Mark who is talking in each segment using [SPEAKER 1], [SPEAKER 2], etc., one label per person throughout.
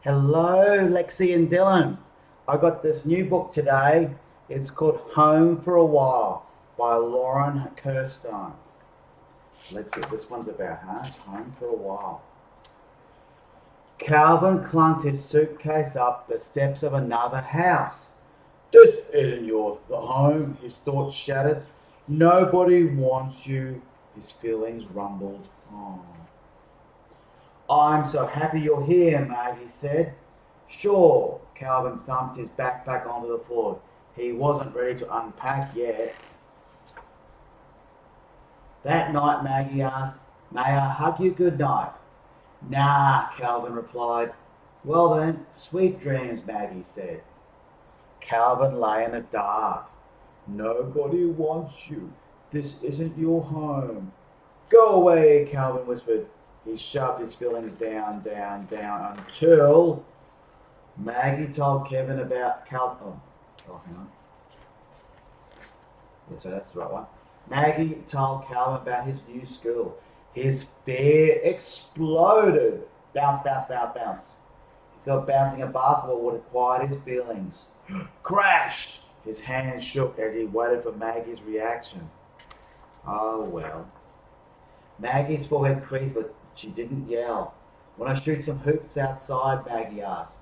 [SPEAKER 1] Hello, Lexi and Dylan. I got this new book today. It's called Home for a While by Lauren Kirstein. Let's see what this one's about, huh? Home for a While. Calvin clunked his suitcase up the steps of another house. This isn't your home, his thoughts shattered. Nobody wants you, his feelings rumbled. Oh. I'm so happy you're here, Maggie said. Sure, Calvin thumped his backpack onto the floor. He wasn't ready to unpack yet. That night, Maggie asked, May I hug you good night? Nah, Calvin replied. Well then, sweet dreams, Maggie said. Calvin lay in the dark. Nobody wants you. This isn't your home. Go away, Calvin whispered. He shoved his feelings down until Maggie told Kevin about Calvin. Hang on. Yeah, so that's the right one. Maggie told Calvin about his new school. His fear exploded. Bounce, bounce, bounce, bounce. He thought bouncing a basketball would have quieted his feelings. Crash! His hands shook as he waited for Maggie's reaction. Oh well. Maggie's forehead creased, but she didn't yell. Want to shoot some hoops outside? Maggie asked.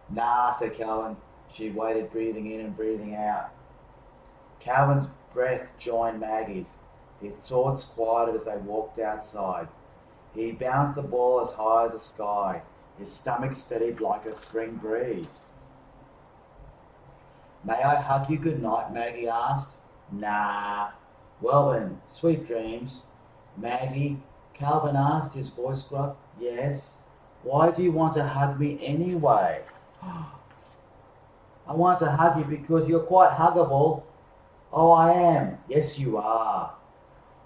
[SPEAKER 1] Nah, said Calvin. She waited, breathing in and breathing out. Calvin's breath joined Maggie's. His thoughts quieted as they walked outside. He bounced the ball as high as the sky. His stomach steadied like a spring breeze. May I hug you good night? Maggie asked. Nah. Well then, sweet dreams. Maggie, Calvin asked, his voice gruff. Yes. Why do you want to hug me anyway? I want to hug you because you're quite huggable. Oh, I am. Yes, you are.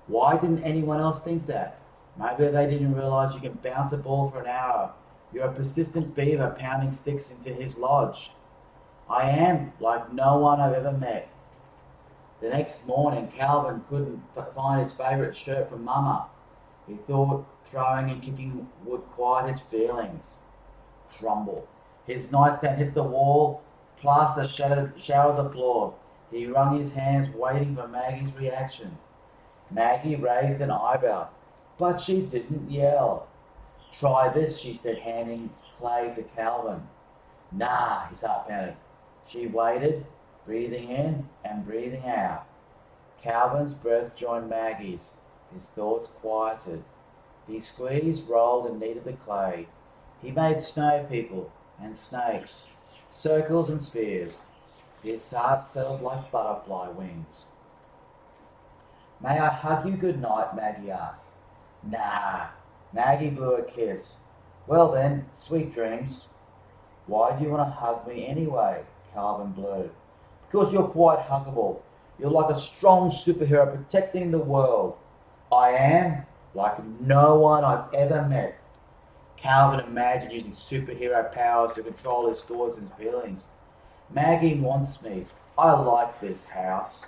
[SPEAKER 1] Why didn't anyone else think that? Maybe they didn't realize you can bounce a ball for an hour. You're a persistent beaver pounding sticks into his lodge. I am like no one I've ever met. The next morning, Calvin couldn't find his favourite shirt from Mama. He thought throwing and kicking would quiet his feelings. Crumble. His nightstand hit the wall. Plaster showered the floor. He wrung his hands, waiting for Maggie's reaction. Maggie raised an eyebrow, but she didn't yell. Try this, she said, handing clay to Calvin. Nah, his heart pounded. She waited, breathing in and breathing out. Calvin's breath joined Maggie's. His thoughts quieted. He squeezed, rolled, and kneaded the clay. He made snow people and snakes, circles and spheres. His heart settled like butterfly wings. May I hug you good night? Maggie asked. Nah. Maggie blew a kiss. Well then, sweet dreams. Why do you want to hug me anyway? Calvin blurted. Because you're quite huggable. You're like a strong superhero protecting the world. I am like no one I've ever met. Calvin imagined using superhero powers to control his thoughts and feelings. Maggie wants me. I like this house.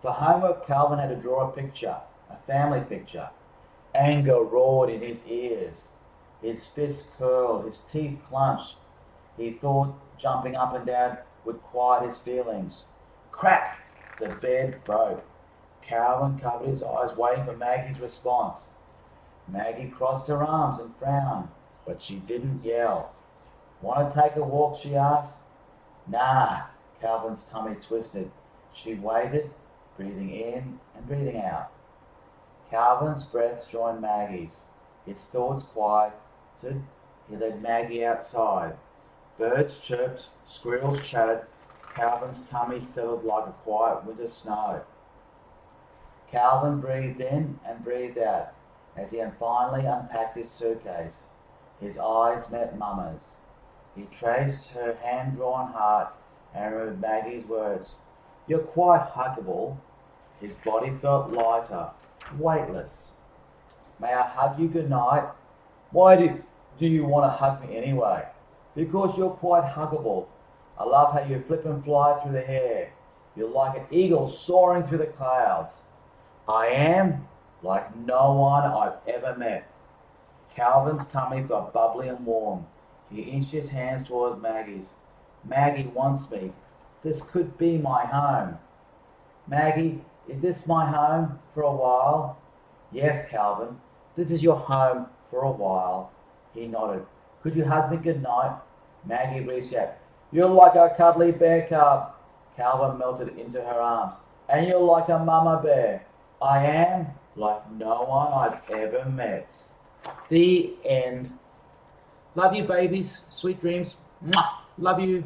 [SPEAKER 1] For homework, Calvin had to draw a picture, a family picture. Anger roared in his ears. His fists curled, his teeth clenched. He thought jumping up and down would quiet his feelings. Crack! The bed broke. Calvin covered his eyes, waiting for Maggie's response. Maggie crossed her arms and frowned, but she didn't yell. Want to take a walk? She asked. Nah. Calvin's tummy twisted. She waited, breathing in and breathing out. Calvin's breath joined Maggie's. His thoughts quieted. He led Maggie outside. Birds chirped, squirrels chattered. Calvin's tummy settled like a quiet winter snow. Calvin breathed in and breathed out as he finally unpacked his suitcase. His eyes met Mama's. He traced her hand-drawn heart and remembered Maggie's words. You're quite huggable. His body felt lighter, weightless. May I hug you good night? Why do you want to hug me anyway? Because you're quite huggable. I love how you flip and fly through the hair. You're like an eagle soaring through the clouds. I am like no one I've ever met. Calvin's tummy got bubbly and warm. He inched his hands toward Maggie's. Maggie wants me. This could be my home. Maggie, is this my home for a while? Yes, Calvin, this is your home for a while. He nodded. Could you hug me good night? Maggie reached out. You're like a cuddly bear cub. Calvin melted into her arms. And you're like a mama bear. I am like no one I've ever met. The end. Love you, babies. Sweet dreams. Mwah. Love you.